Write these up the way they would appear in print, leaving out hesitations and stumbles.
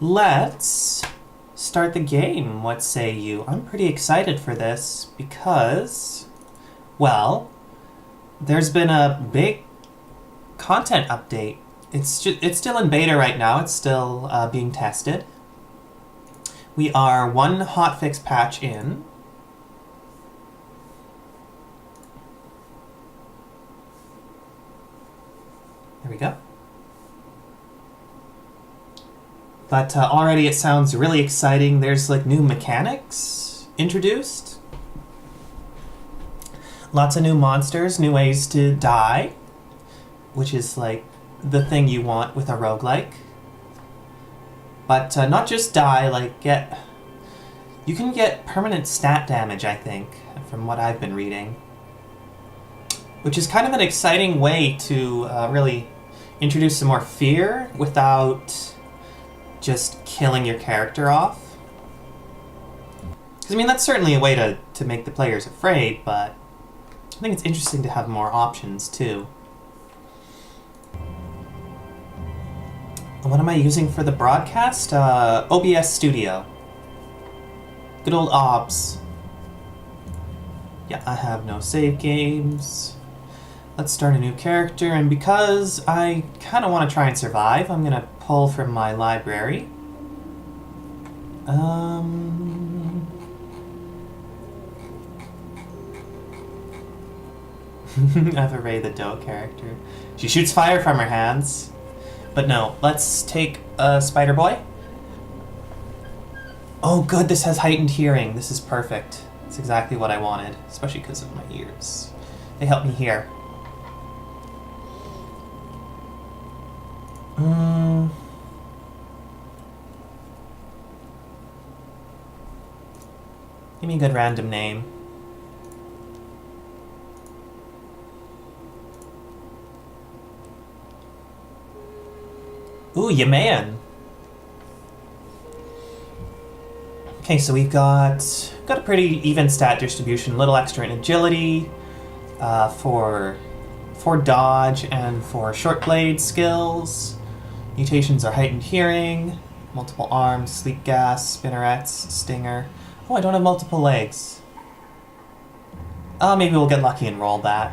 Let's start the game, what say you? I'm pretty excited for this because, well, there's been a big content update. It's still in beta right now. It's still being tested. We are one hotfix patch in. There we go. But already it sounds really exciting. There's like new mechanics introduced. Lots of new monsters, new ways to die, which is like the thing you want with a roguelike. But not just die, like you can get permanent stat damage, I think, from what I've been reading. Which is kind of an exciting way to really introduce some more fear without just killing your character off. Because, I mean, that's certainly a way to make the players afraid, but I think it's interesting to have more options, too. And what am I using for the broadcast? OBS Studio. Good old OBS. Yeah, I have no save games. Let's start a new character, and because I kind of want to try and survive, I'm going to pull from my library. I have a Ray the Doe character. She shoots fire from her hands. But no, let's take Spider Boy. Oh good, this has heightened hearing. This is perfect. It's exactly what I wanted, especially because of my ears. They help me hear. Give me a good random name. Ooh, Yaman. Okay, so we've got a pretty even stat distribution, a little extra in agility, for dodge and for short blade skills. Mutations are heightened hearing, multiple arms, sleep gas, spinnerets, stinger. Oh, I don't have multiple legs. Oh, maybe we'll get lucky and roll that.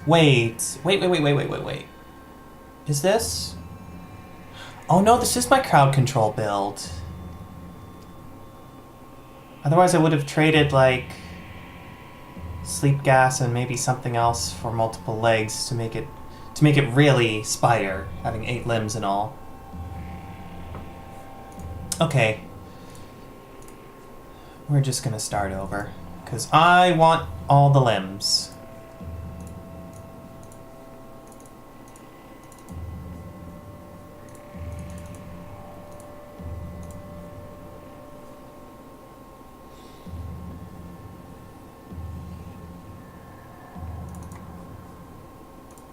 Wait. Is this? Oh no, this is my crowd control build. Otherwise I would have traded like sleep gas and maybe something else for multiple legs to make it really spider, having 8 limbs and all. Okay. We're just gonna start over, because I want all the limbs.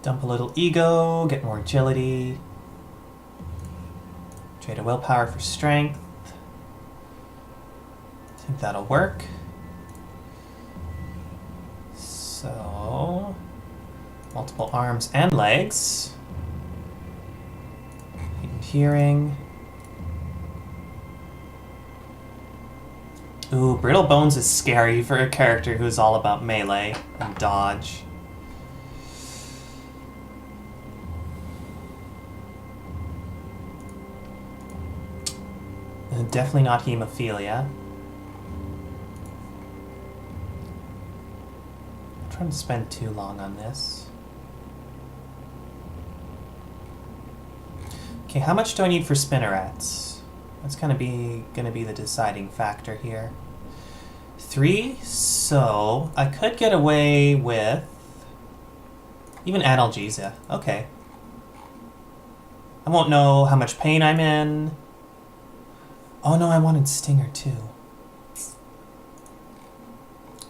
Dump a little ego, get more agility. Trade a willpower for strength. I think that'll work. So, multiple arms and legs. Heightened hearing. Ooh, Brittle Bones is scary for a character who's all about melee and dodge. Definitely not hemophilia. I'm trying to spend too long on this. Okay, how much do I need for spinnerets? That's gonna be the deciding factor here. 3, so I could get away with even analgesia. Okay. I won't know how much pain I'm in. Oh no, I wanted Stinger too.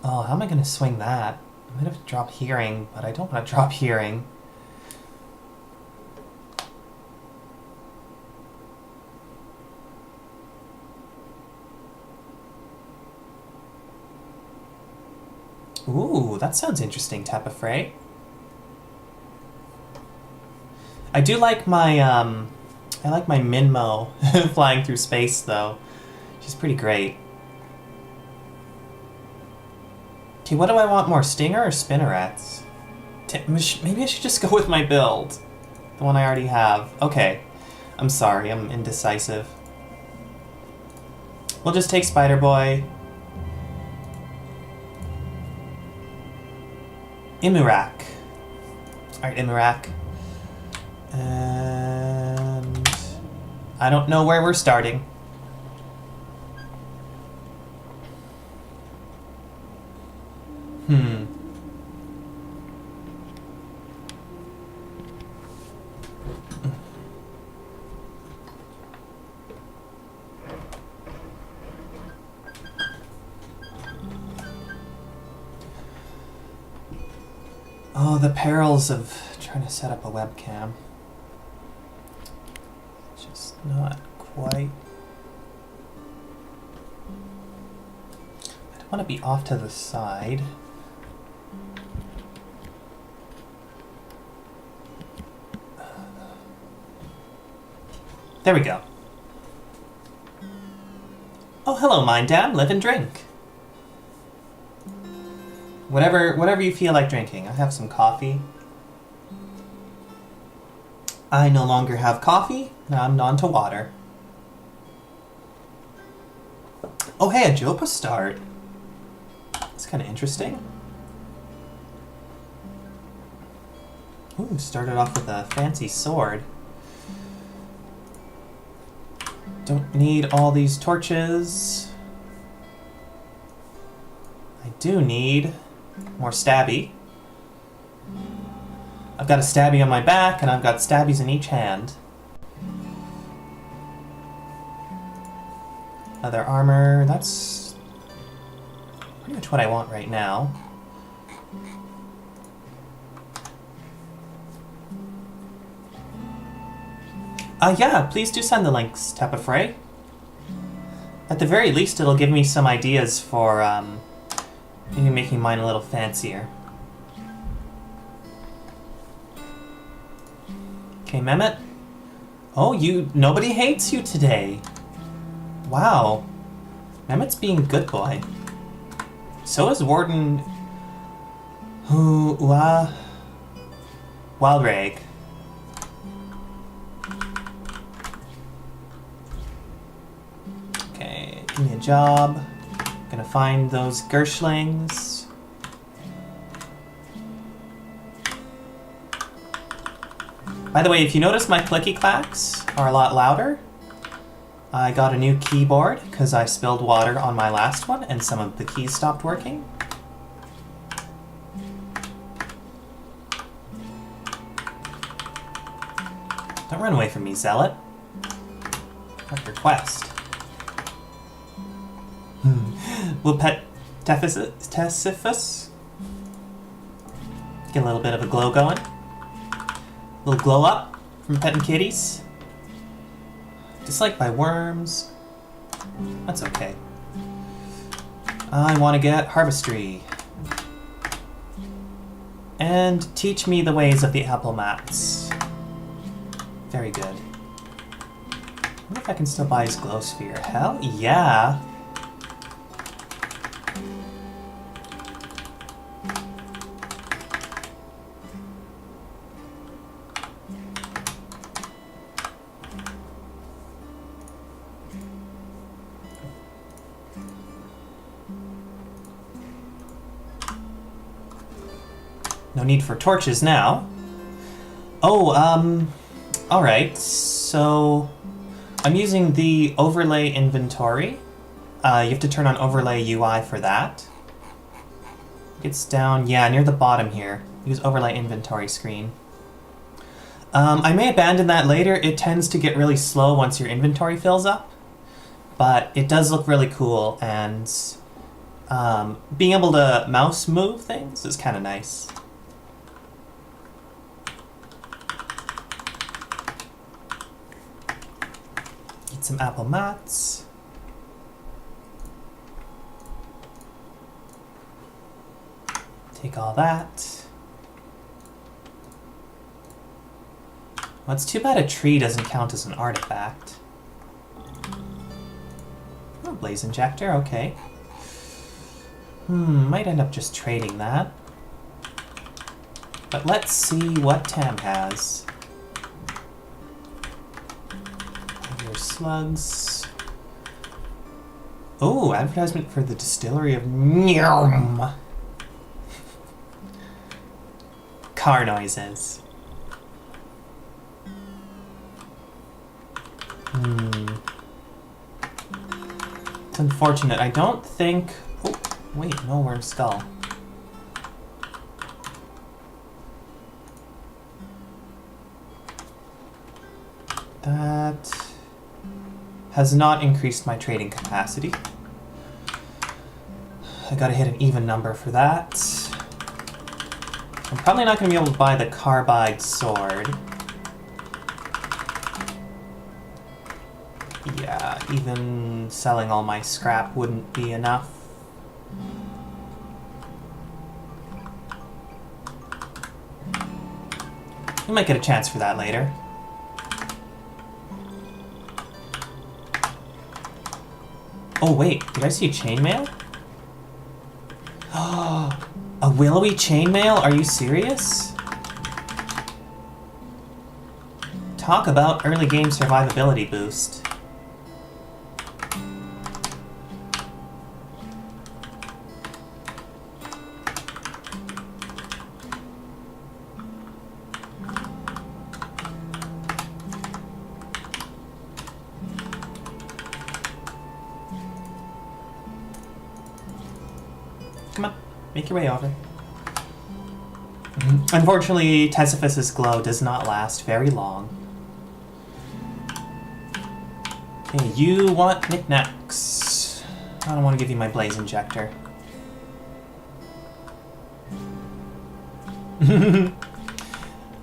Oh, how am I going to swing that? I might have to drop hearing, but I don't want to drop hearing. Ooh, that sounds interesting, Tapafray. I do like my I like my Minmo flying through space, though. She's pretty great. Okay, what do I want more, Stinger or Spinnerets? Maybe I should just go with my build. The one I already have. Okay. I'm sorry, I'm indecisive. We'll just take Spider Boy. Imurak. Alright, Imurak. And I don't know where we're starting. Oh, the perils of trying to set up a webcam. Just not quite. I don't want to be off to the side. There we go. Oh, hello, Minddam. Live and drink. Whatever you feel like drinking. I have some coffee. I no longer have coffee. Now I'm on to water. Oh, hey, a Jopa start. That's kind of interesting. Ooh, started off with a fancy sword. Don't need all these torches. I do need more stabby. I've got a stabby on my back, and I've got stabbies in each hand. Leather armor, that's pretty much what I want right now. Yeah, please do send the links, Tepafray. At the very least, it'll give me some ideas for, maybe making mine a little fancier. Okay, Mehmet. Oh, nobody hates you today. Wow. Mehmet's being a good boy. So is Warden... Wildreg. Okay, give me a job. Gonna find those Gershlings. By the way, if you notice my clicky clacks are a lot louder, I got a new keyboard because I spilled water on my last one and some of the keys stopped working. Don't run away from me, Zealot. What's your quest? Will Pet Tesiphus get a little bit of a glow going? A little glow up from petting kitties? Disliked by worms. That's okay. I want to get Harvestry. And teach me the ways of the apple mats. Very good. I wonder if I can still buy his glow sphere. Hell yeah! No need for torches now. Oh, alright, so I'm using the overlay inventory. You have to turn on overlay UI for that. It's down, yeah, near the bottom here. Use overlay inventory screen. I may abandon that later. It tends to get really slow once your inventory fills up, but it does look really cool, and being able to mouse move things is kind of nice. Get some apple mats. Take all that. Well, it's too bad a tree doesn't count as an artifact. Oh, Blaze Injector, okay. Might end up just trading that. But let's see what Tam has. Your slugs. Oh, advertisement for the distillery of Nyarm. Car noises. It's unfortunate. I don't think... Oh, wait, no worm skull. That has not increased my trading capacity. I gotta hit an even number for that. I'm probably not gonna be able to buy the carbide sword. Yeah, even selling all my scrap wouldn't be enough. We might get a chance for that later. Oh wait, did I see chainmail? Oh, a willowy chainmail? Are you serious? Talk about early game survivability boost. Come on, make your way over. Unfortunately, Tesiphis's glow does not last very long. Okay, you want knickknacks. I don't want to give you my Blaze Injector.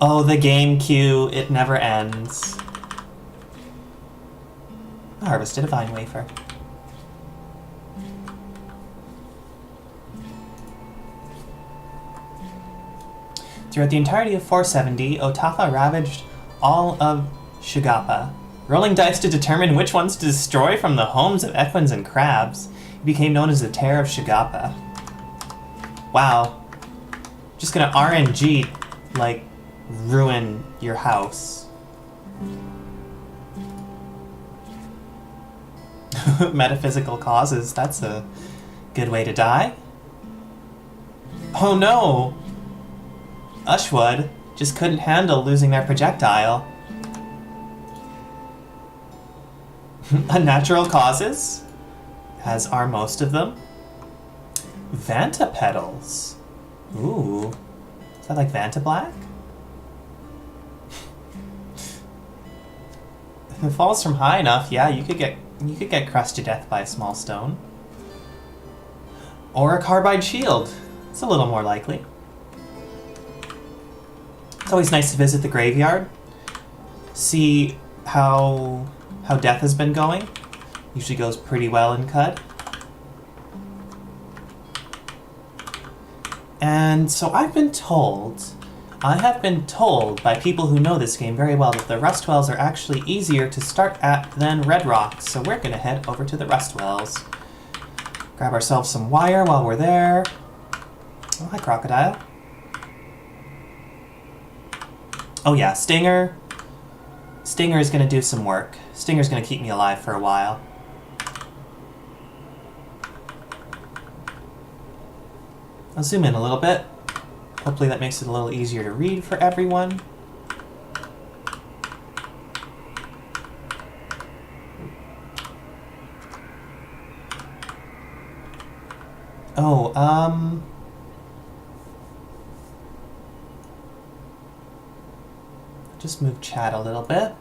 Oh, the game queue, it never ends. I harvested a vine wafer. Throughout the entirety of 470, Otafa ravaged all of Shigapa, rolling dice to determine which ones to destroy from the homes of equins and crabs. He became known as the Terror of Shigapa. Wow. Just gonna RNG, like, ruin your house. Metaphysical causes, that's a good way to die. Oh no! Ushwood just couldn't handle losing their projectile. Unnatural causes, as are most of them. Vanta petals. Ooh. Is that like Vanta Black? If it falls from high enough, yeah, you could get crushed to death by a small stone. Or a carbide shield. It's a little more likely. It's always nice to visit the graveyard, see how death has been going. Usually goes pretty well in Cud. And so I have been told by people who know this game very well that the Rustwells are actually easier to start at than Red Rocks, so we're gonna head over to the Rustwells. Grab ourselves some wire while we're there. Oh, hi, Crocodile. Oh yeah, Stinger. Stinger is going to do some work. Stinger's going to keep me alive for a while. I'll zoom in a little bit. Hopefully that makes it a little easier to read for everyone. Oh, just move chat a little bit.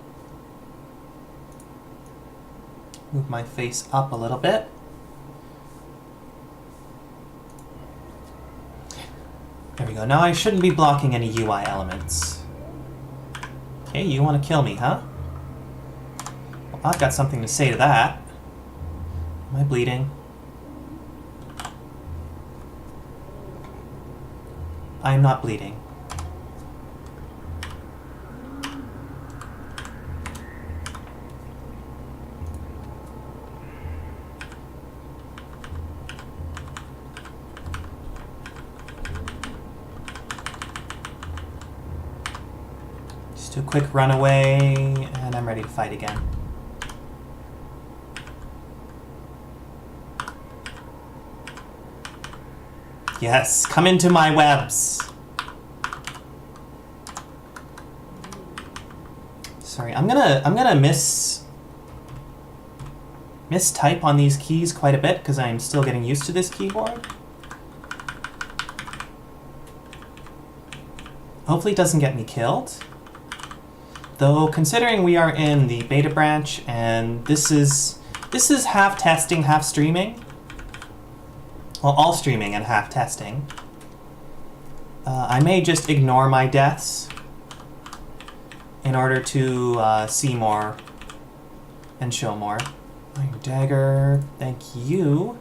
Move my face up a little bit. There we go. Now I shouldn't be blocking any UI elements. Okay, you want to kill me, huh? Well, I've got something to say to that. Am I bleeding? I'm not bleeding. Do a quick runaway, and I'm ready to fight again. Yes, come into my webs. Sorry, I'm gonna mistype on these keys quite a bit because I'm still getting used to this keyboard. Hopefully it doesn't get me killed. Though considering we are in the beta branch and this is half testing, half streaming. Well, all streaming and half testing. I may just ignore my deaths in order to see more and show more. Iron dagger, thank you.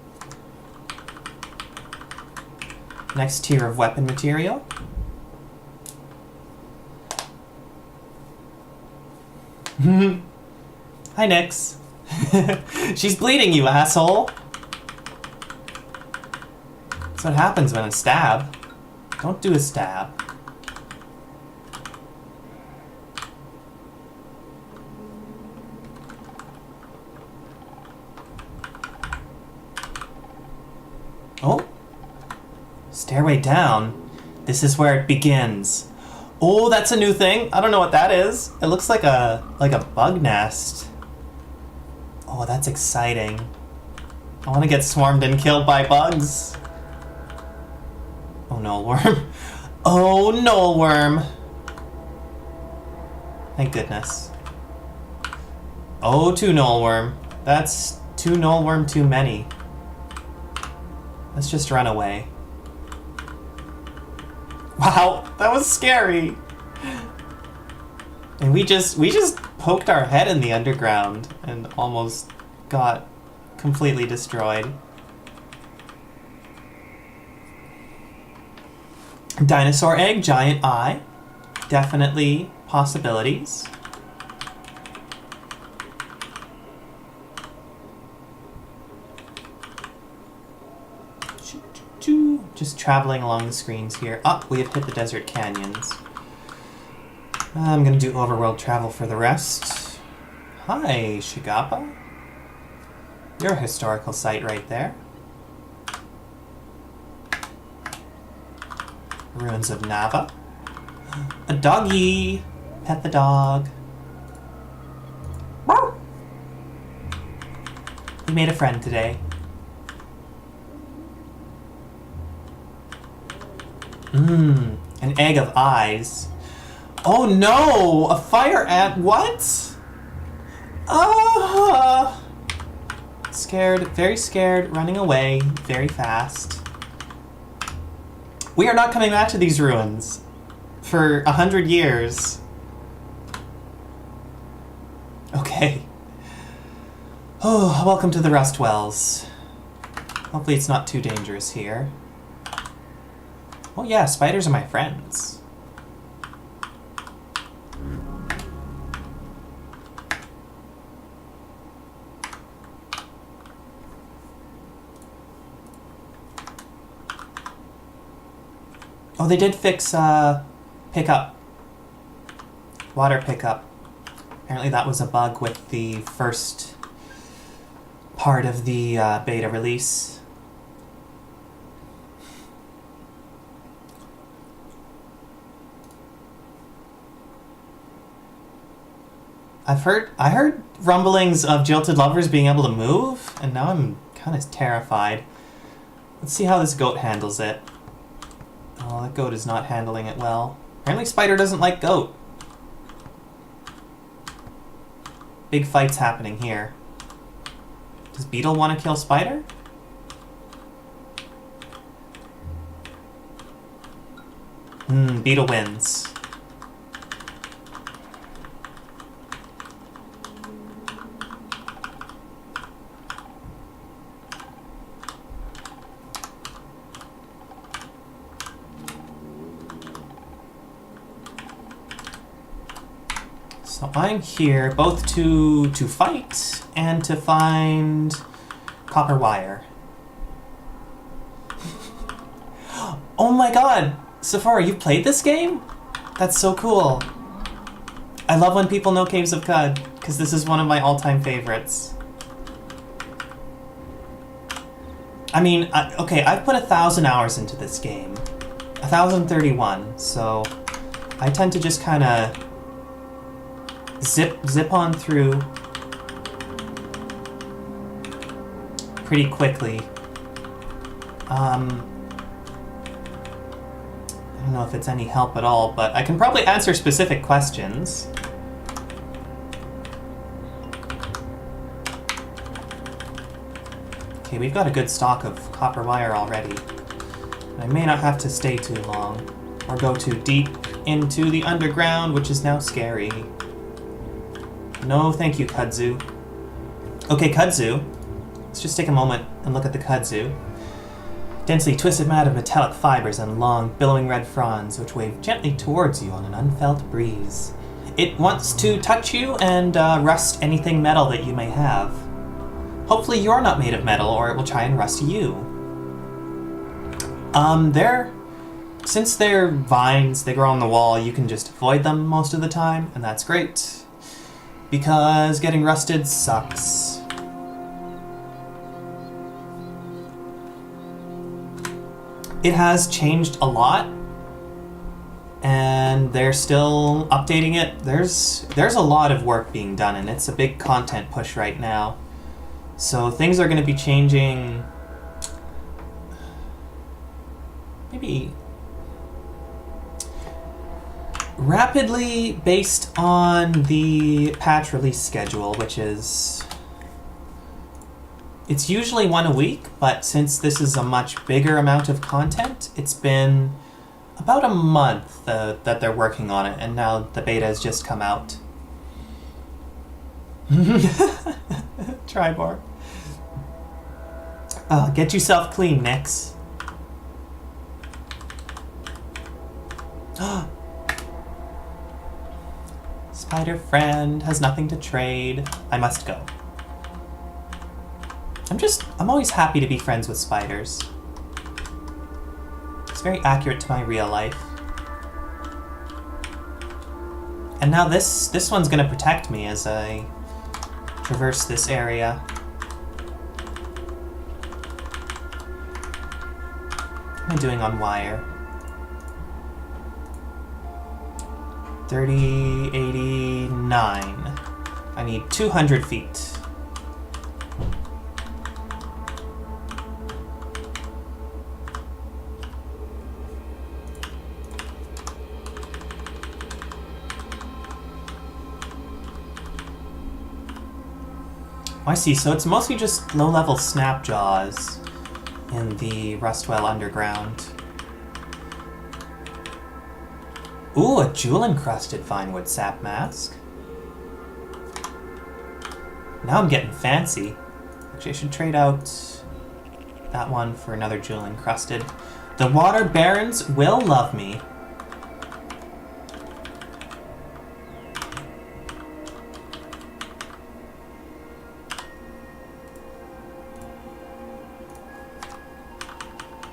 Next tier of weapon material. Hi, Nyx. She's bleeding, you asshole. That's what happens when I stab. Don't do a stab. Oh. Stairway down. This is where it begins. Oh, that's a new thing. I don't know what that is. It looks like a bug nest. Oh, that's exciting. I want to get swarmed and killed by bugs. Oh, Nullworm. Oh, Nullworm. Thank goodness. Oh, 2 Nullworm. That's 2 Nullworm too many. Let's just run away. Wow, that was scary. And we just poked our head in the underground and almost got completely destroyed. Dinosaur egg, giant eye. Definitely possibilities. Just traveling along the screens here. Up, we have hit the desert canyons. I'm gonna do overworld travel for the rest. Hi, Shigapa. You're a historical site right there. Ruins of Nava. A doggy! Pet the dog. We made a friend today. An egg of eyes. Oh no! A fire ant? What? Ah! Scared, very scared, running away very fast. We are not coming back to these ruins for 100 years. Okay. Oh, welcome to the Rust Wells. Hopefully it's not too dangerous here. Oh yeah, spiders are my friends. Oh, they did fix pickup. Water pickup. Apparently that was a bug with the first part of the beta release. I heard rumblings of Jilted Lovers being able to move, and now I'm kind of terrified. Let's see how this goat handles it. Oh, that goat is not handling it well. Apparently Spider doesn't like goat. Big fights happening here. Does Beetle want to kill Spider? Beetle wins. So I'm here both to fight and to find copper wire. Oh my god! Sephora, you've played this game? That's so cool. I love when people know Caves of Qud, because this is one of my all-time favorites. I mean, okay, I've put 1,000 hours into this game. 1,031, so I tend to just kind of zip on through pretty quickly. I don't know if it's any help at all, but I can probably answer specific questions. Okay, we've got a good stock of copper wire already. I may not have to stay too long, or go too deep into the underground, which is now scary. No, thank you, kudzu. Okay, kudzu. Let's just take a moment and look at the kudzu. Densely twisted mat of metallic fibers and long, billowing red fronds, which wave gently towards you on an unfelt breeze. It wants to touch you and rust anything metal that you may have. Hopefully you're not made of metal, or it will try and rust you. Since they're vines, they grow on the wall, you can just avoid them most of the time, and that's great. Because getting rusted sucks. It has changed a lot, and they're still updating it. There's a lot of work being done, and it's a big content push right now. So things are going to be changing maybe rapidly based on the patch release schedule, which is... It's usually one a week, but since this is a much bigger amount of content, it's been about a month that they're working on it, and now the beta has just come out. Tribar. Get yourself clean, Nix. Spider friend has nothing to trade. I must go. I'm always happy to be friends with spiders. It's very accurate to my real life. And now this one's gonna protect me as I traverse this area. What am I doing on wire? 3089. I need 200 feet. I see, so it's mostly just low-level snapjaws in the Rustwell Underground. Ooh, a jewel-encrusted finewood sap mask. Now I'm getting fancy. Actually, I should trade out that one for another jewel-encrusted. The Water Barons will love me.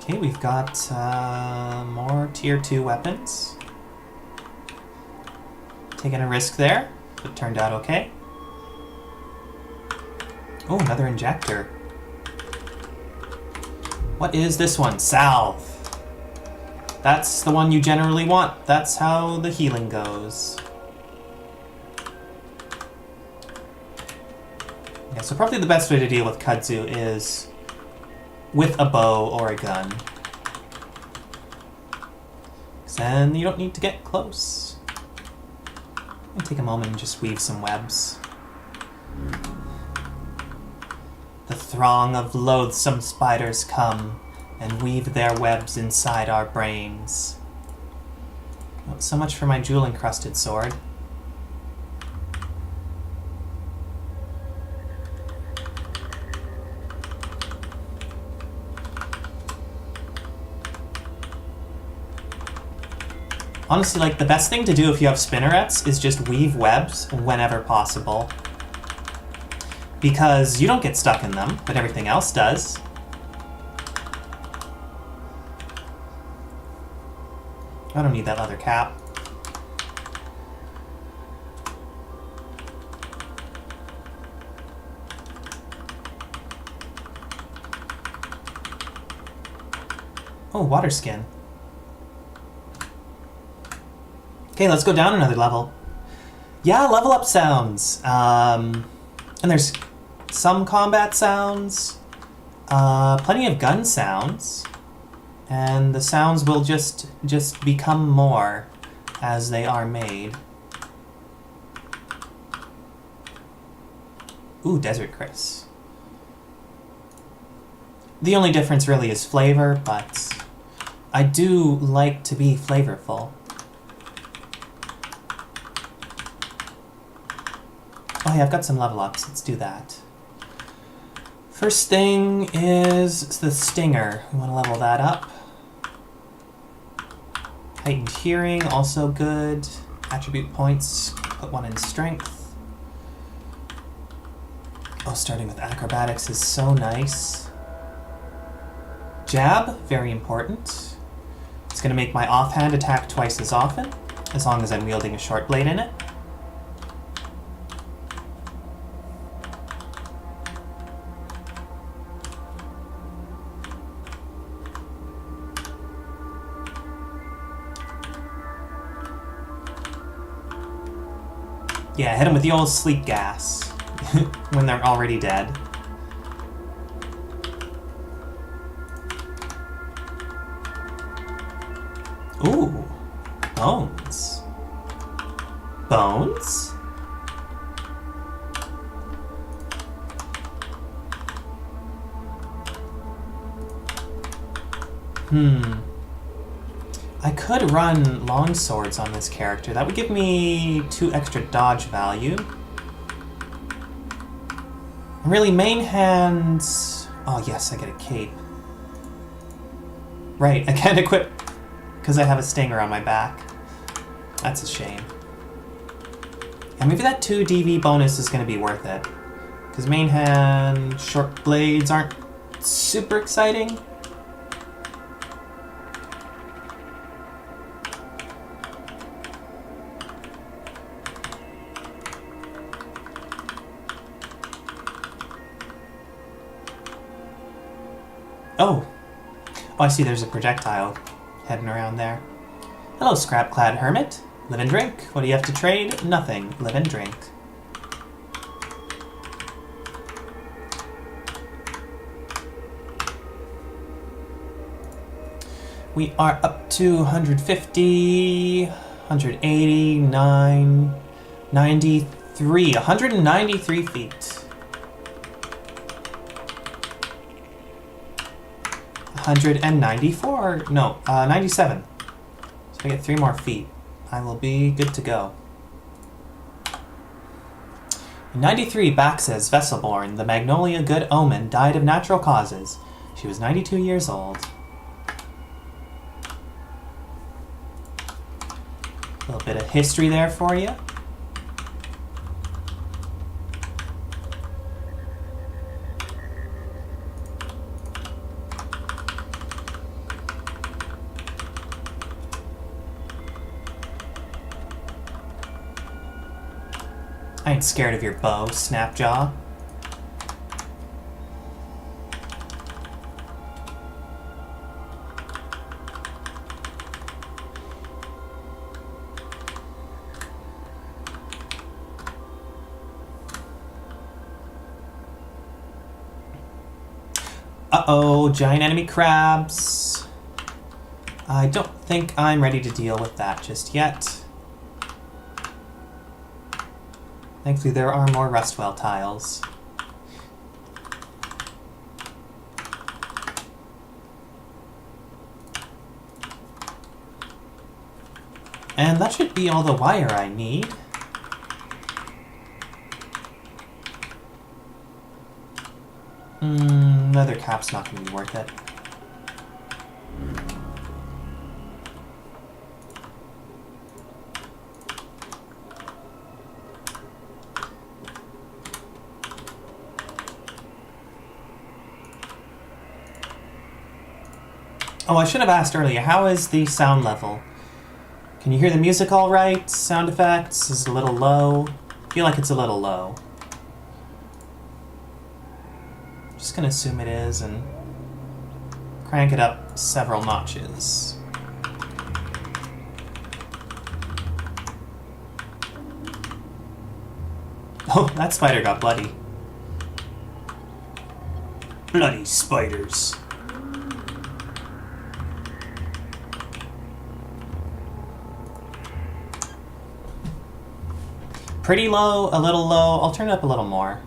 Okay, we've got more tier 2 weapons. Taking a risk there, but turned out okay. Oh, another injector. What is this one? Salve. That's the one you generally want. That's how the healing goes. Yeah, so probably the best way to deal with kudzu is with a bow or a gun. 'Cause then you don't need to get close. I'll take a moment and just weave some webs. The throng of loathsome spiders come and weave their webs inside our brains. Well, so much for my jewel-encrusted sword. Honestly, like, the best thing to do if you have spinnerets is just weave webs whenever possible. Because you don't get stuck in them, but everything else does. I don't need that leather cap. Oh, water skin. Okay, let's go down another level. Yeah, level up sounds. And there's some combat sounds. Plenty of gun sounds. And the sounds will just become more as they are made. Ooh, Desert Chris. The only difference really is flavor, but I do like to be flavorful. Oh yeah, I've got some level ups. Let's do that. First thing is the Stinger. We want to level that up. Heightened Hearing, also good. Attribute points, put one in Strength. Oh, starting with Acrobatics is so nice. Jab, very important. It's going to make my offhand attack twice as often, as long as I'm wielding a short blade in it. Yeah, hit them with the old sleep gas when they're already dead. Ooh, bones. Bones? I could run long swords on this character. That would give me 2 extra dodge value. Really, main hands... Oh yes, I get a cape. Right, I can't equip because I have a stinger on my back. That's a shame. And maybe that 2 DV bonus is going to be worth it. Because main hand short blades aren't super exciting. Oh, I see there's a projectile heading around there. Hello, Scrap-Clad Hermit. Live and drink. What do you have to trade? Nothing. Live and drink. We are up to 150, 180, 93, 193 feet. 194, no, 97. So I get 3 more feet. I will be good to go. 93, Back says, Vesselborn, the Magnolia Good Omen, died of natural causes. She was 92 years old. A little bit of history there for you. I ain't scared of your bow, Snapjaw. Uh-oh, giant enemy crabs. I don't think I'm ready to deal with that just yet. Thankfully, there are more Rustwell tiles. And that should be all the wire I need. Leather cap's not going to be worth it. Oh, I should have asked earlier, how is the sound level? Can you hear the music all right? Sound effects? Is it a little low? I feel like it's a little low. Just gonna assume it is and crank it up several notches. Oh, that spider got bloody. Bloody spiders. Pretty low, a little low. I'll turn it up a little more.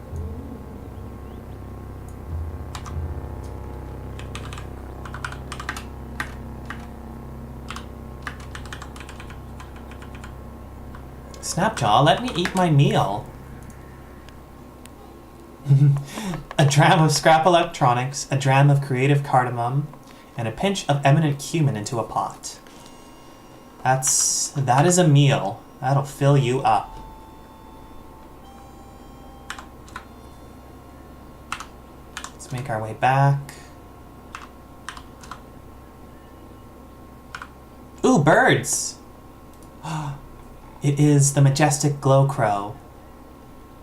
Snapjaw, let me eat my meal. A dram of scrap electronics, a dram of creative cardamom, and a pinch of eminent cumin into a pot. That is a meal. That'll fill you up. Let's make our way back. Ooh, birds! It is the majestic glow crow.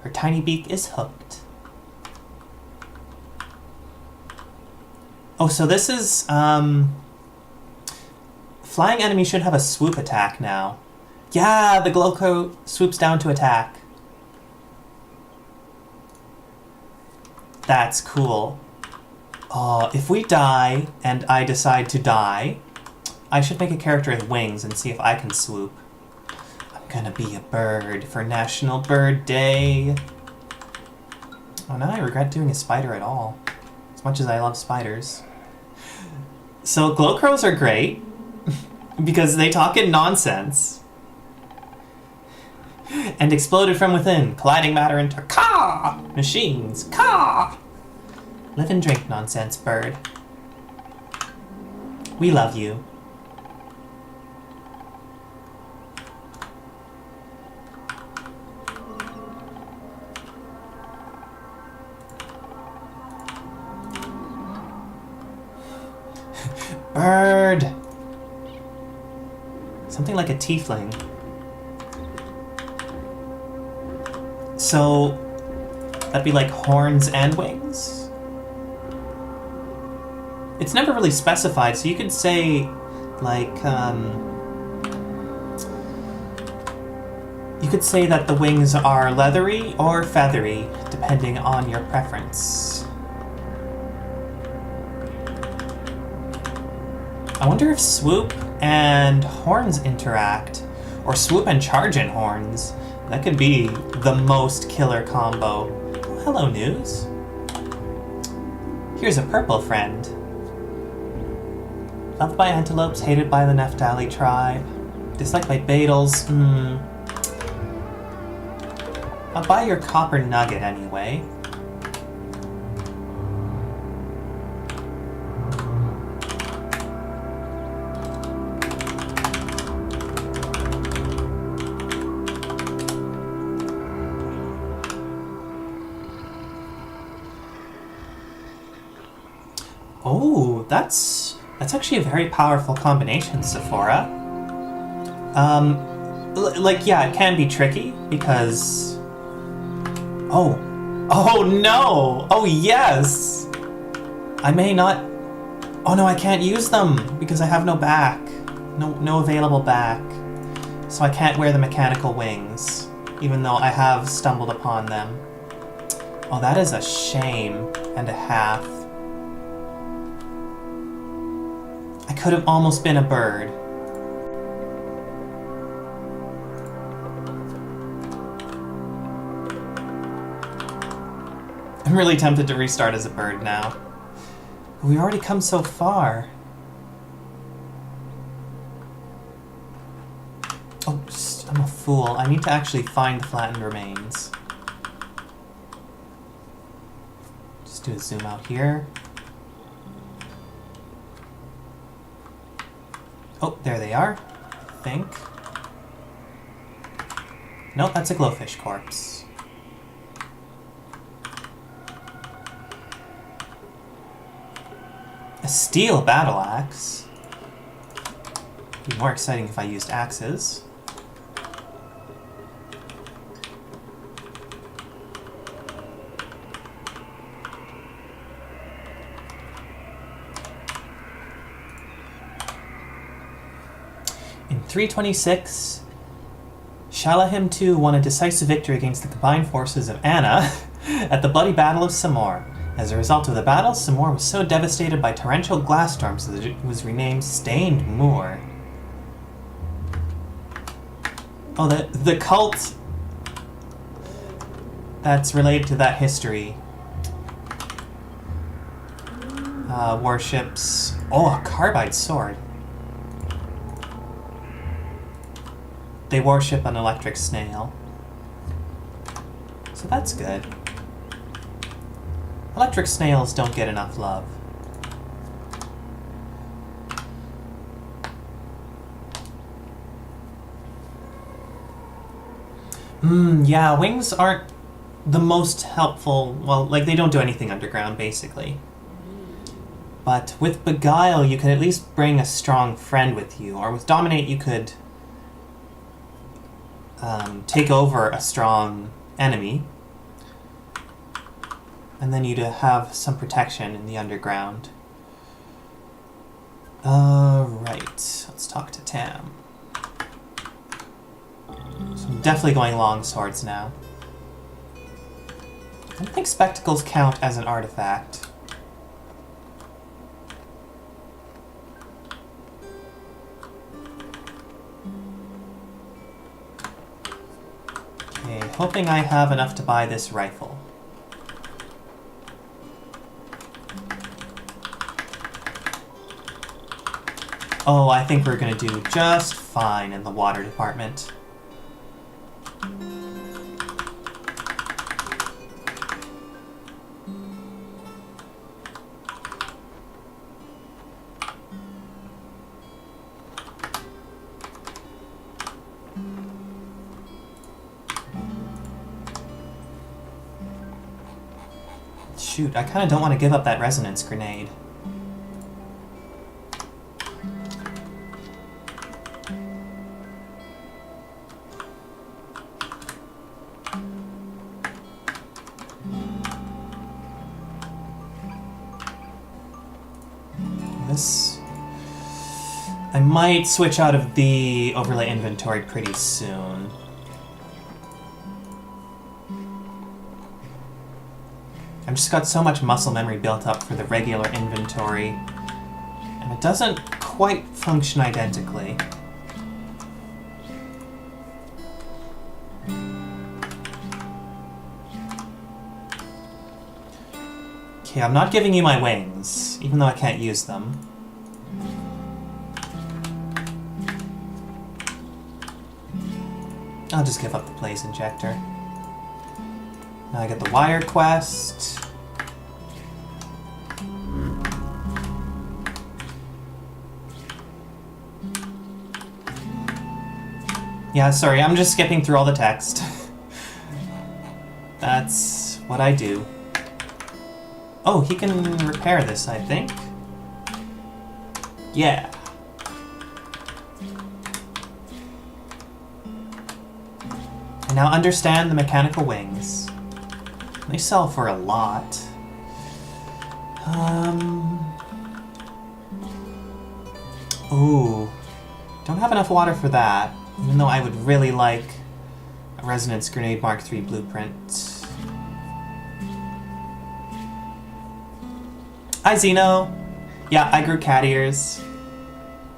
Her tiny beak is hooked. Oh, so this is, flying enemies should have a swoop attack now. Yeah, the glow crow swoops down to attack. That's cool. Oh, if we die, and I decide to die, I should make a character with wings and see if I can swoop. I'm gonna be a bird for National Bird Day. Oh, now I regret doing a spider at all. As much as I love spiders. So glow crows are great because they talk in nonsense and exploded from within, colliding matter into caw machines. Caw! Live and drink, nonsense bird. We love you. Bird! Something like a tiefling. So, that'd be like horns and wings? It's never really specified, so you could say, like, you could say that the wings are leathery or feathery, depending on your preference. I wonder if swoop and horns interact, or swoop and charge in horns. That could be the most killer combo. Oh, hello, news. Here's a purple friend. Loved by antelopes, hated by the Neftali tribe. Disliked by beetles. I'll buy your copper nugget anyway. Oh, that's actually a very powerful combination, Sephora. Like, yeah, it can be tricky, because... Oh no! Oh, yes! I may not... Oh no, I can't use them, because I have no back. No available back. So I can't wear the mechanical wings, even though I have stumbled upon them. Oh, that is a shame and a half. I could have almost been a bird. I'm really tempted to restart as a bird now. We've already come so far. Oh, I'm a fool. I need to actually find the flattened remains. Just do a zoom out here. Oh, there they are, I think. Nope, that's a glowfish corpse. A steel battle axe. It'd be more exciting if I used axes. 326, Shalahim II won a decisive victory against the combined forces of Anna at the bloody Battle of Samor. As a result of the battle, Samor was so devastated by torrential glass storms that it was renamed Stained Moor. Oh, the cult that's related to that history worships... Oh, a carbide sword. They worship an electric snail. So that's good. Electric snails don't get enough love. Yeah, wings aren't the most helpful. Well, like, they don't do anything underground, basically. But with Beguile, you could at least bring a strong friend with you. Or with Dominate, you could take over a strong enemy. And then you'd have some protection in the underground. Right. Let's talk to Tam. So I'm definitely going long swords now. I don't think spectacles count as an artifact. Okay, hoping I have enough to buy this rifle. Oh, I think we're gonna do just fine in the water department. Shoot, I kinda don't want to give up that resonance grenade. I might switch out of the overlay inventory pretty soon. I've just got so much muscle memory built up for the regular inventory, and it doesn't quite function identically. Okay, I'm not giving you my wings, even though I can't use them. I'll just give up the Blaze Injector. Now I get the Wire Quest. Yeah, sorry, I'm just skipping through all the text. That's what I do. Oh, he can repair this, I think. Yeah. I now understand the mechanical wings. They sell for a lot. Ooh. Don't have enough water for that, even though I would really like a Resonance Grenade Mark III blueprint. Hi, Zeno! Yeah, I grew cat ears.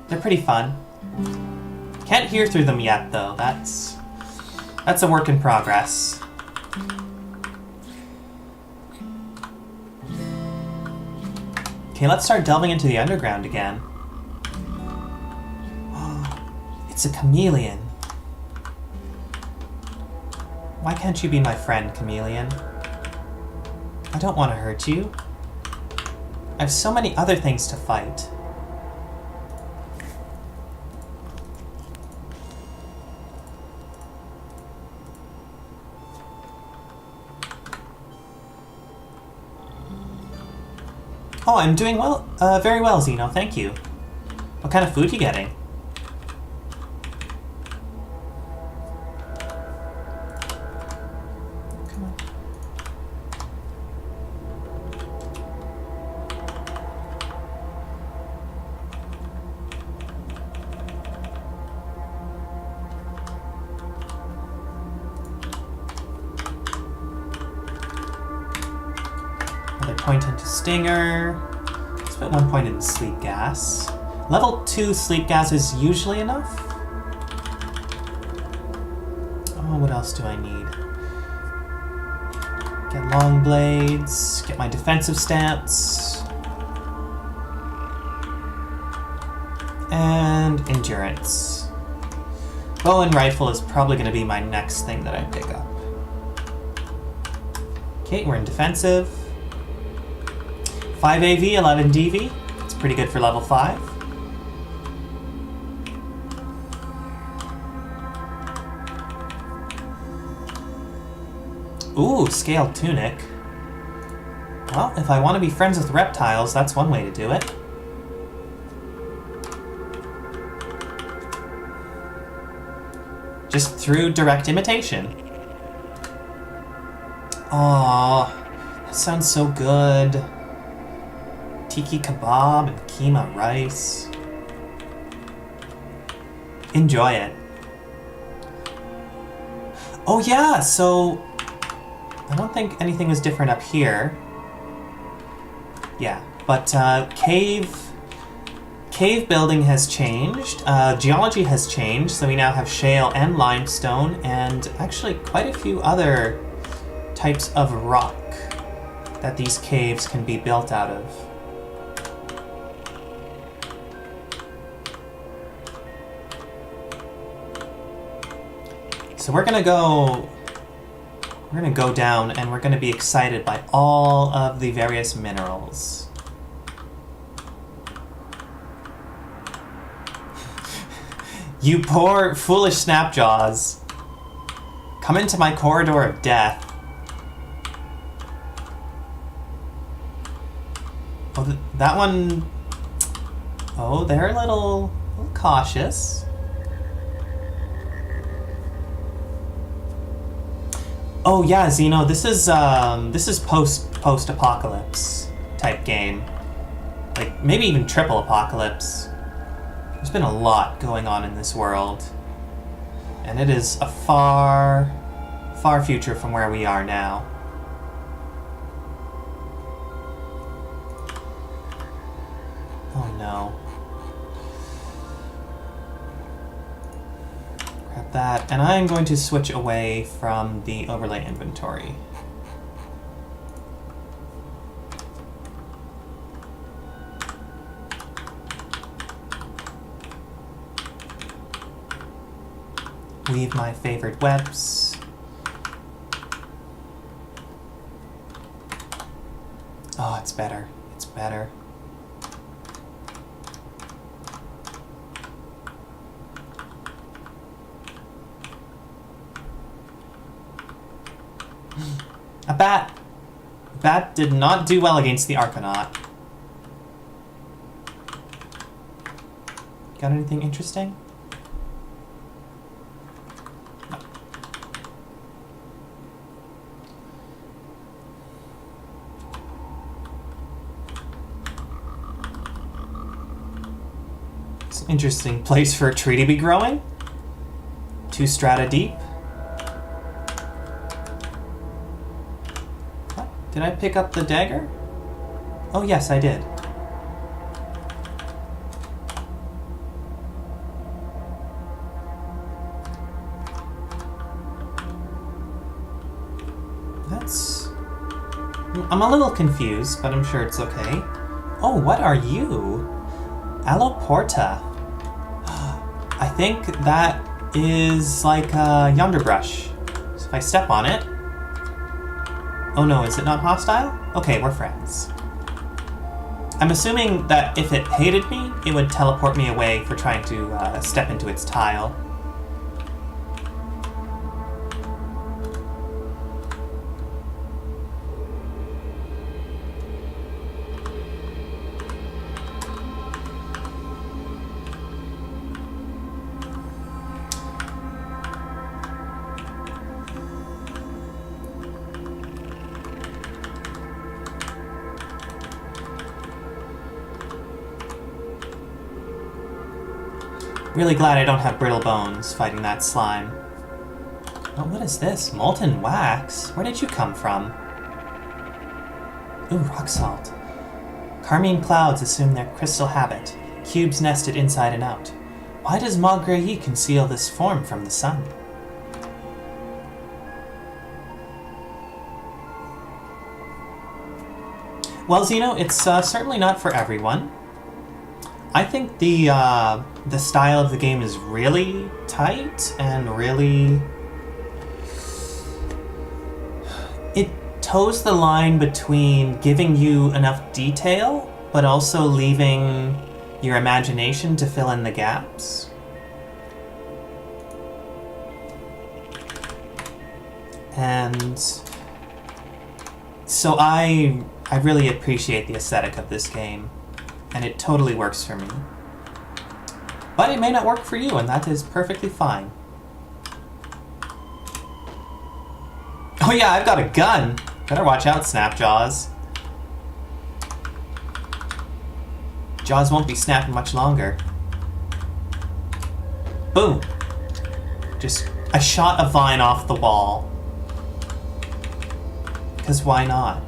They're pretty fun. Can't hear through them yet, though. That's a work in progress. Okay, let's start delving into the underground again. It's a chameleon. Why can't you be my friend, chameleon? I don't want to hurt you. I have so many other things to fight. Oh, I'm doing well, very well, Zeno, thank you. What kind of food you getting? Come on. Another point into Stinger. Let's put 1 point into Sleep Gas. Level 2 Sleep Gas is usually enough. Oh, what else do I need? Get Long Blades, get my defensive stance. And Endurance. Bow and Rifle is probably going to be my next thing that I pick up. Okay, we're in defensive. 5 AV, 11 DV. It's pretty good for level 5. Ooh, Scaled Tunic. Well, if I want to be friends with reptiles, that's one way to do it. Just through direct imitation. Aww, that sounds so good. Tiki kebab and keema rice. Enjoy it. Oh yeah, so I don't think anything was different up here. Yeah, but cave building has changed. Geology has changed, so we now have shale and limestone, and actually quite a few other types of rock that these caves can be built out of. So we're gonna go down and we're gonna be excited by all of the various minerals. You poor, foolish Snapjaws. Come into my corridor of death. Oh, that one... Oh, they're a little cautious. Oh yeah, Xeno, this is post-apocalypse type game. Like, maybe even triple apocalypse. There's been a lot going on in this world. And it is a far, far future from where we are now. Oh no. Grab that, and I'm going to switch away from the overlay inventory. Weave my favorite webs. Oh, it's better. It's better. A bat! Bat did not do well against the Arconaut. Got anything interesting? No. It's an interesting place for a tree to be growing. 2 strata deep. Did I pick up the dagger? Oh yes, I did. That's... I'm a little confused, but I'm sure it's okay. Oh, what are you? Alloporta. I think that is like a Yonderbrush. So if I step on it... Oh no, is it not hostile? Okay, we're friends. I'm assuming that if it hated me, it would teleport me away for trying to step into its tile. Really glad I don't have brittle bones fighting that slime. Oh, what is this? Molten wax? Where did you come from? Ooh, rock salt. Carmine clouds assume their crystal habit, cubes nested inside and out. Why does Maugréy conceal this form from the sun? Well, Zeno, it's certainly not for everyone. I think the style of the game is really tight and really... It toes the line between giving you enough detail, but also leaving your imagination to fill in the gaps. And so I really appreciate the aesthetic of this game, and it totally works for me. But it may not work for you, and that is perfectly fine. Oh yeah, I've got a gun! Better watch out, Snapjaws. Jaws won't be snapping much longer. Boom! I shot a vine off the wall. Because why not?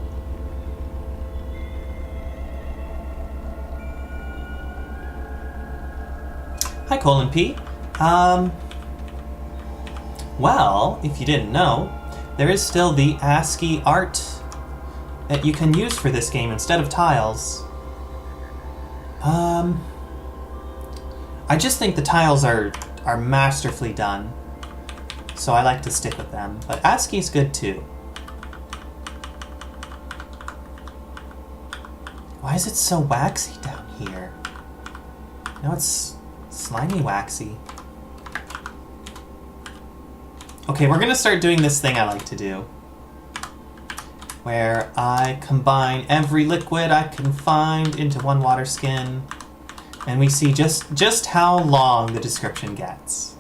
Hi, Colin P. Well, if you didn't know, there is still the ASCII art that you can use for this game instead of tiles. I just think the tiles are masterfully done, so I like to stick with them. But ASCII's good too. Why is it so waxy down here? No, it's slimy waxy. Okay, we're gonna start doing this thing I like to do, where I combine every liquid I can find into one water skin, and we see just how long the description gets.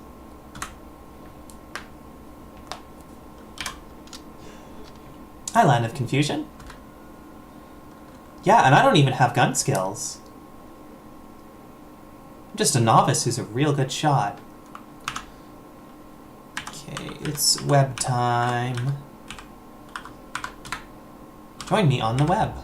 Hi, Land of Confusion. Yeah, and I don't even have gun skills. I'm just a novice who's a real good shot. Okay, it's web time. Join me on the web.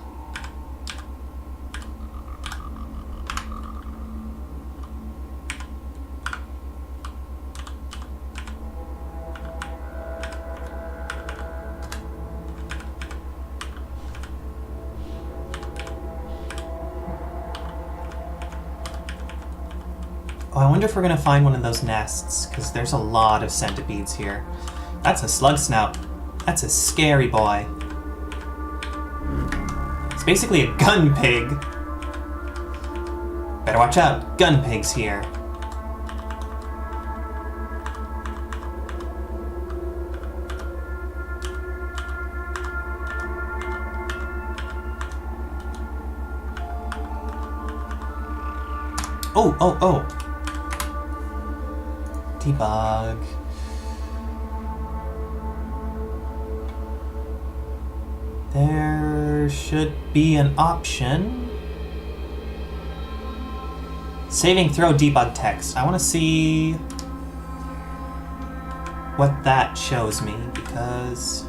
Oh, I wonder if we're gonna find one of those nests, because there's a lot of centipedes here. That's a slug snout. That's a scary boy. It's basically a gun pig. Better watch out, gun pigs here. Oh. Debug. There should be an option. Saving throw debug text. I want to see what that shows me, because...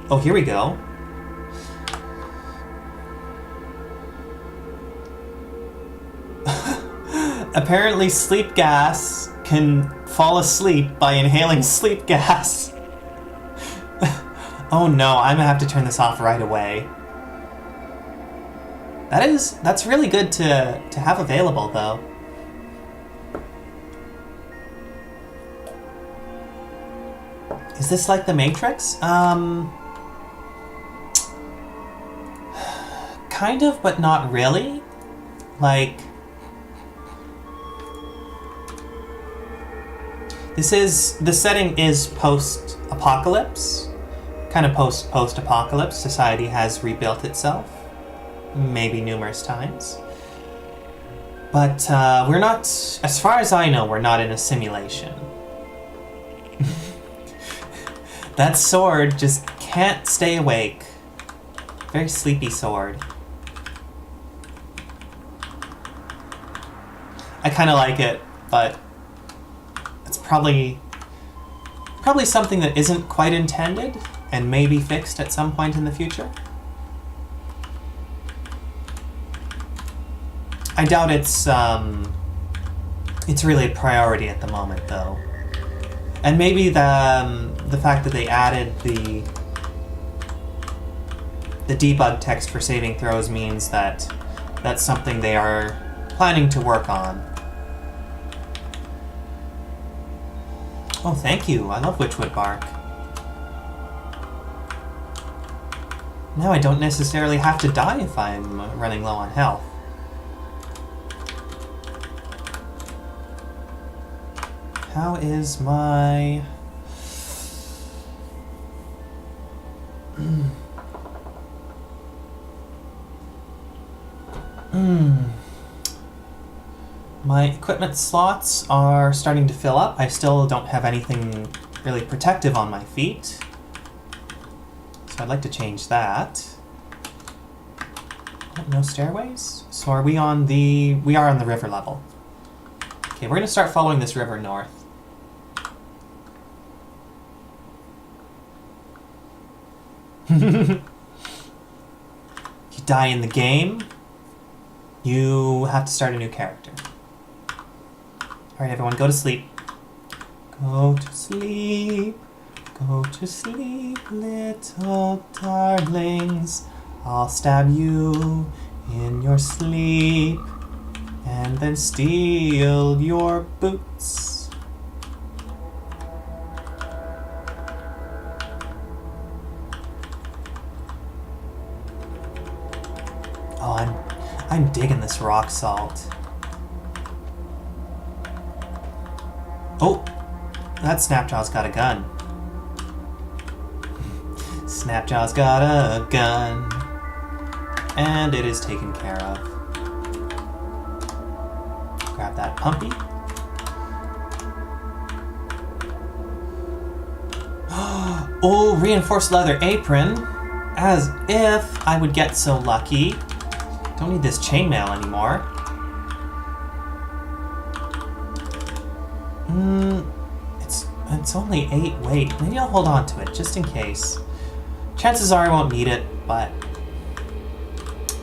Oh, here we go. Apparently sleep gas can fall asleep by inhaling sleep gas. Oh no, I'm gonna have to turn this off right away. That's really good to have available though. Is this like the Matrix? Kind of, but not really. Like, the setting is post-apocalypse, kind of post-apocalypse. Society has rebuilt itself, maybe numerous times. But we're not, as far as I know, we're not in a simulation. That sword just can't stay awake. Very sleepy sword. I kind of like it, but it's probably something that isn't quite intended and may be fixed at some point in the future. I doubt it's really a priority at the moment, though. And maybe the fact that they added the debug text for saving throws means that that's something they are planning to work on. Oh, thank you. I love witchwood bark. Now I don't necessarily have to die if I'm running low on health. How is my... My equipment slots are starting to fill up. I still don't have anything really protective on my feet. So I'd like to change that. Oh, no stairways? So are we on the... We are on the river level. Okay, we're going to start following this river north. You die in the game, you have to start a new character. Alright, everyone, go to sleep. Go to sleep. Go to sleep, little darlings. I'll stab you in your sleep and then steal your boots. Oh, I'm digging this rock salt. Oh, that Snapjaw's got a gun. Snapjaw's got a gun. And it is taken care of. Grab that pumpy. Oh, reinforced leather apron. As if I would get so lucky. Don't need this chainmail anymore. It's only 8 weight. Maybe I'll hold on to it, just in case. Chances are I won't need it, but...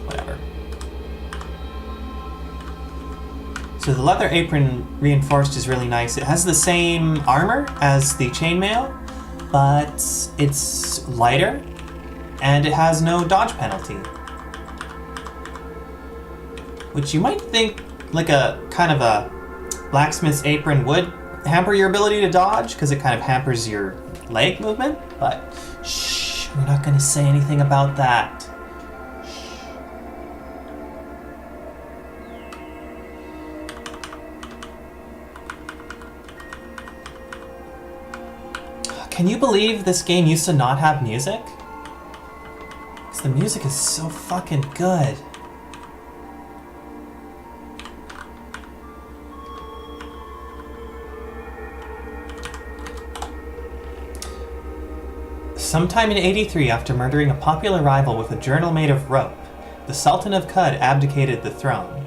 whatever. So the leather apron reinforced is really nice. It has the same armor as the chainmail, but it's lighter, and it has no dodge penalty. Which you might think, like a kind of a blacksmith's apron would hamper your ability to dodge, because it kind of hampers your leg movement, but shh, we're not going to say anything about that. Shh. Can you believe this game used to not have music? Because the music is so fucking good. Sometime in 83, after murdering a popular rival with a journal made of rope, the Sultan of Cud abdicated the throne.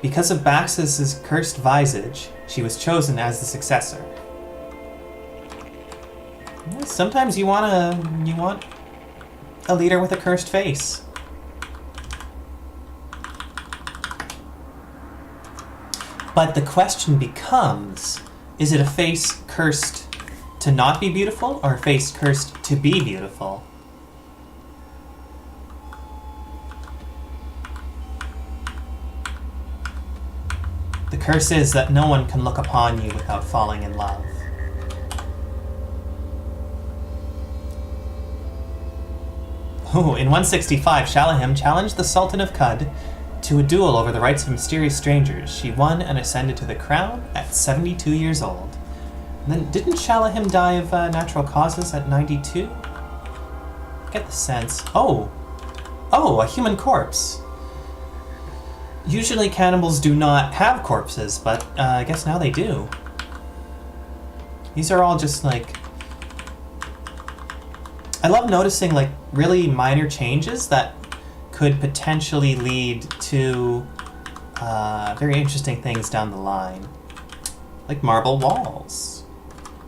Because of Bax's cursed visage, she was chosen as the successor. Sometimes you want a leader with a cursed face. But the question becomes, is it a face cursed to not be beautiful, or a face cursed to be beautiful? The curse is that no one can look upon you without falling in love. Ooh, in 165, Shalahim challenged the Sultan of Cud to a duel over the rights of mysterious strangers. She won and ascended to the crown at 72 years old. And then, didn't Shalahim die of natural causes at 92? I get the sense. Oh, a human corpse. Usually cannibals do not have corpses, but I guess now they do. These are all just like... I love noticing like really minor changes that could potentially lead to very interesting things down the line. Like marble walls.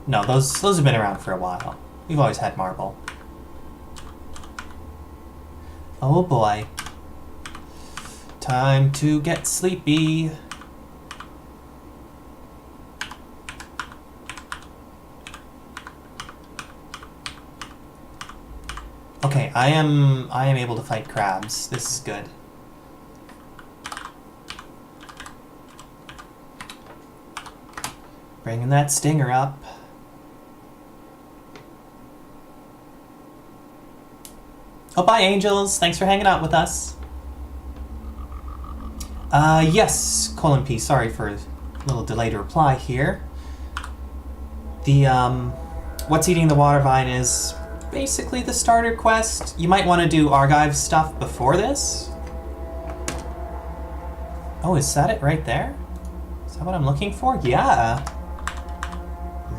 No, those have been around for a while. We've always had marble. Oh boy. Time to get sleepy. Okay, I am able to fight crabs. This is good. Bringing that stinger up. Oh, bye, angels. Thanks for hanging out with us. Yes, Colin P. Sorry for a little delay to reply here. The, What's Eating the Water Vine is basically the starter quest. You might want to do Argive stuff before this. Oh, is that it right there? Is that what I'm looking for? Yeah.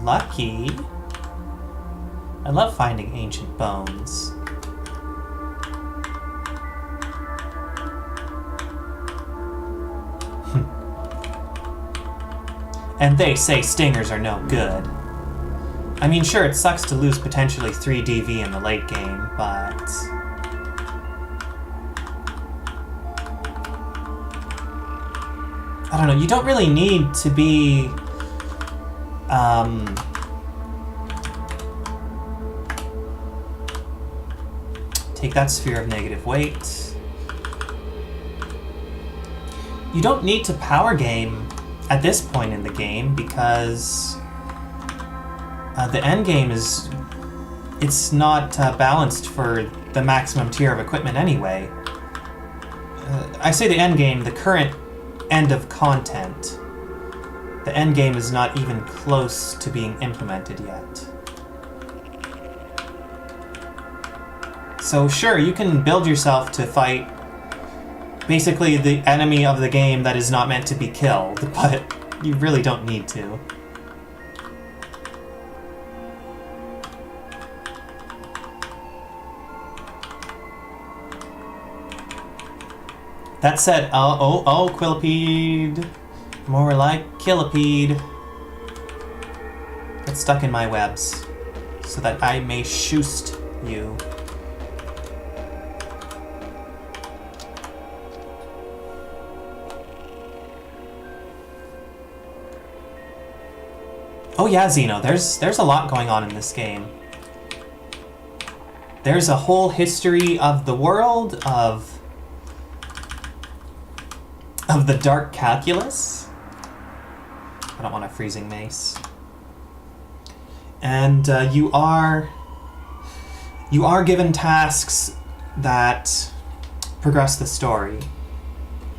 Lucky. I love finding ancient bones. And they say stingers are no good. I mean, sure, it sucks to lose potentially 3 DV in the late game, but... I don't know, you don't really need to be... Take that sphere of negative weight. You don't need to power game at this point in the game, because the end game is... it's not balanced for the maximum tier of equipment anyway. I say the end game, the current end of content. The end game is not even close to being implemented yet. So sure, you can build yourself to fight basically the enemy of the game that is not meant to be killed, but you really don't need to. That said, Quillipede. More like Killipede. Get stuck in my webs, so that I may shoost you. Oh yeah, Xeno, there's a lot going on in this game. There's a whole history of the world, of the Dark Calculus. I don't want a freezing mace. And you are given tasks that progress the story.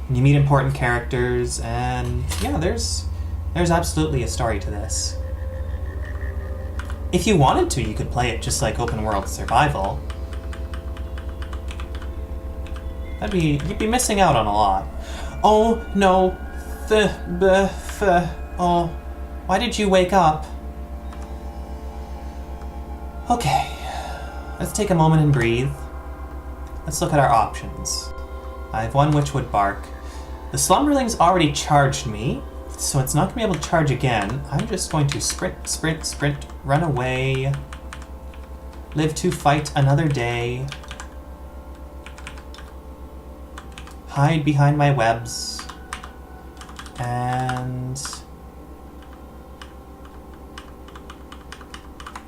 And you meet important characters, and yeah, there's absolutely a story to this. If you wanted to, you could play it just like open world survival. You'd be missing out on a lot. Oh no, oh, why did you wake up? Okay, let's take a moment and breathe. Let's look at our options. I have one Witchwood Bark. The Slumberling's already charged me, so it's not going to be able to charge again. I'm just going to sprint, sprint, sprint, run away. Live to fight another day. Hide behind my webs. And...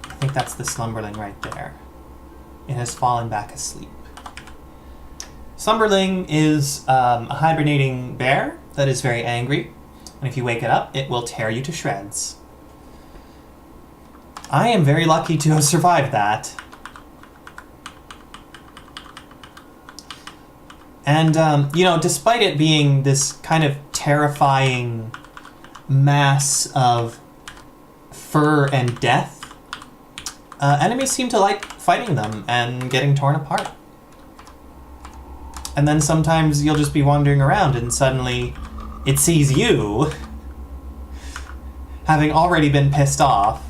I think that's the Slumberling right there. It has fallen back asleep. Slumberling is a hibernating bear that is very angry. And if you wake it up, it will tear you to shreds. I am very lucky to have survived that. And, you know, despite it being this kind of terrifying mass of fur and death, enemies seem to like fighting them and getting torn apart. And then sometimes you'll just be wandering around and suddenly it sees you, having already been pissed off,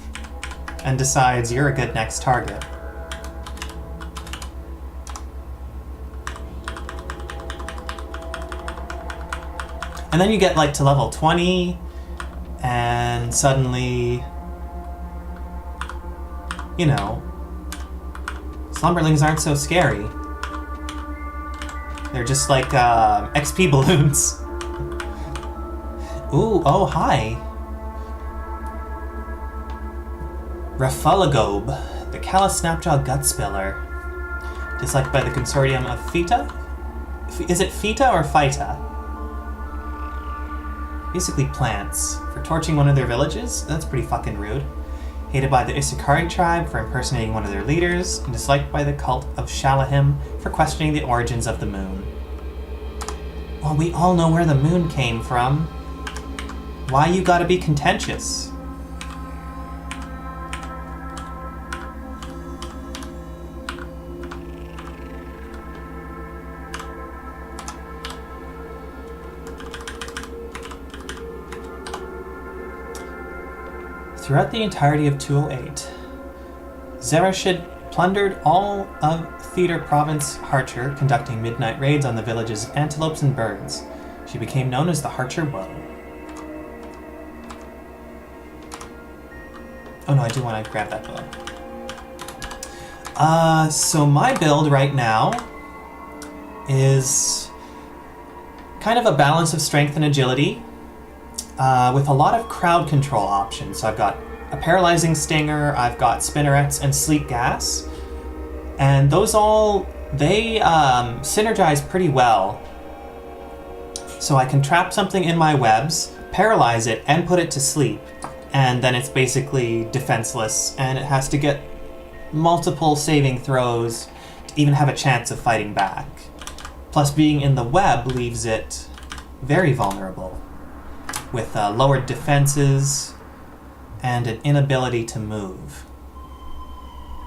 and decides you're a good next target. And then you get like to level 20, and suddenly, you know, Slumberlings aren't so scary. They're just like XP balloons. Ooh, oh, hi. Raphalagobe, the callous snapjaw gut spiller. Disliked by the consortium of Phyta? Is it Phyta or Phyta? Basically plants. For torching one of their villages? That's pretty fucking rude. Hated by the Isakari tribe for impersonating one of their leaders, and disliked by the cult of Shalahim for questioning the origins of the moon. Well, we all know where the moon came from. Why you gotta be contentious? Throughout the entirety of 208, Zerashid plundered all of Theater Province Harcher, conducting midnight raids on the villages of antelopes and birds. She became known as the Harcher Woe. Oh no, I do want to grab that bow. So my build right now is kind of a balance of strength and agility, with a lot of crowd control options. So I've got a paralyzing stinger, I've got spinnerets and sleek gas, and those all, they synergize pretty well. So I can trap something in my webs, paralyze it, and put it to sleep, and then it's basically defenseless, and it has to get multiple saving throws to even have a chance of fighting back. Plus, being in the web leaves it very vulnerable, with lowered defenses and an inability to move.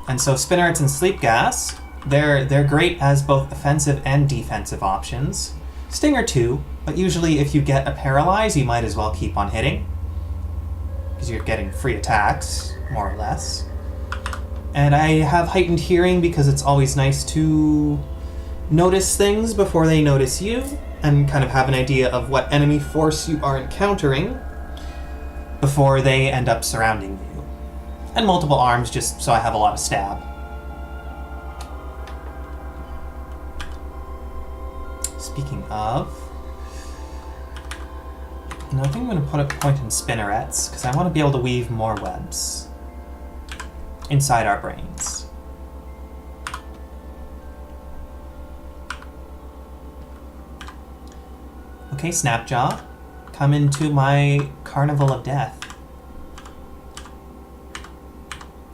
And so spinnerets and sleep gas, they're great as both offensive and defensive options. Stinger too, but usually if you get a paralyze, you might as well keep on hitting, because you're getting free attacks, more or less. And I have heightened hearing because it's always nice to notice things before they notice you, and kind of have an idea of what enemy force you are encountering before they end up surrounding you. And multiple arms, just so I have a lot of stab. Speaking of, I think I'm going to put a point in spinnerets, because I want to be able to weave more webs inside our brains. Okay, Snapjaw, come into my Carnival of Death.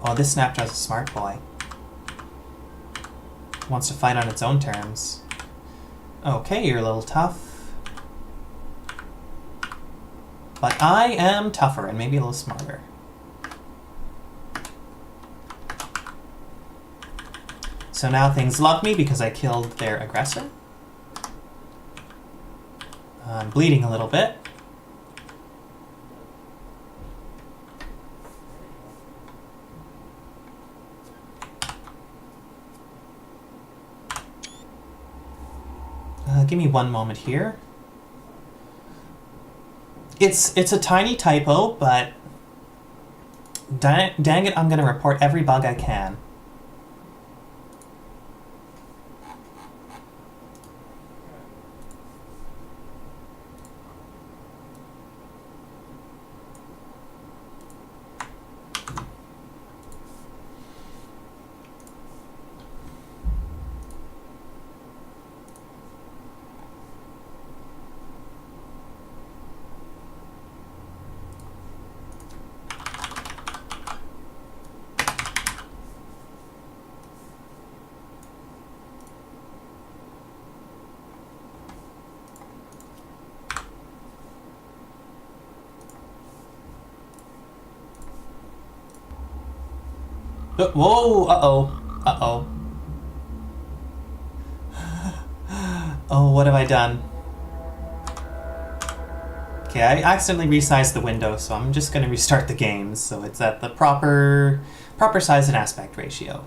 Oh, this Snapjaw's a smart boy. Wants to fight on its own terms. Okay, you're a little tough. But I am tougher and maybe a little smarter. So now things love me because I killed their aggressor. I'm bleeding a little bit. Give me one moment here. It's a tiny typo, but dang it, I'm going to report every bug I can. Whoa, uh-oh. Oh, what have I done? Okay, I accidentally resized the window, so I'm just going to restart the game so it's at the proper size and aspect ratio.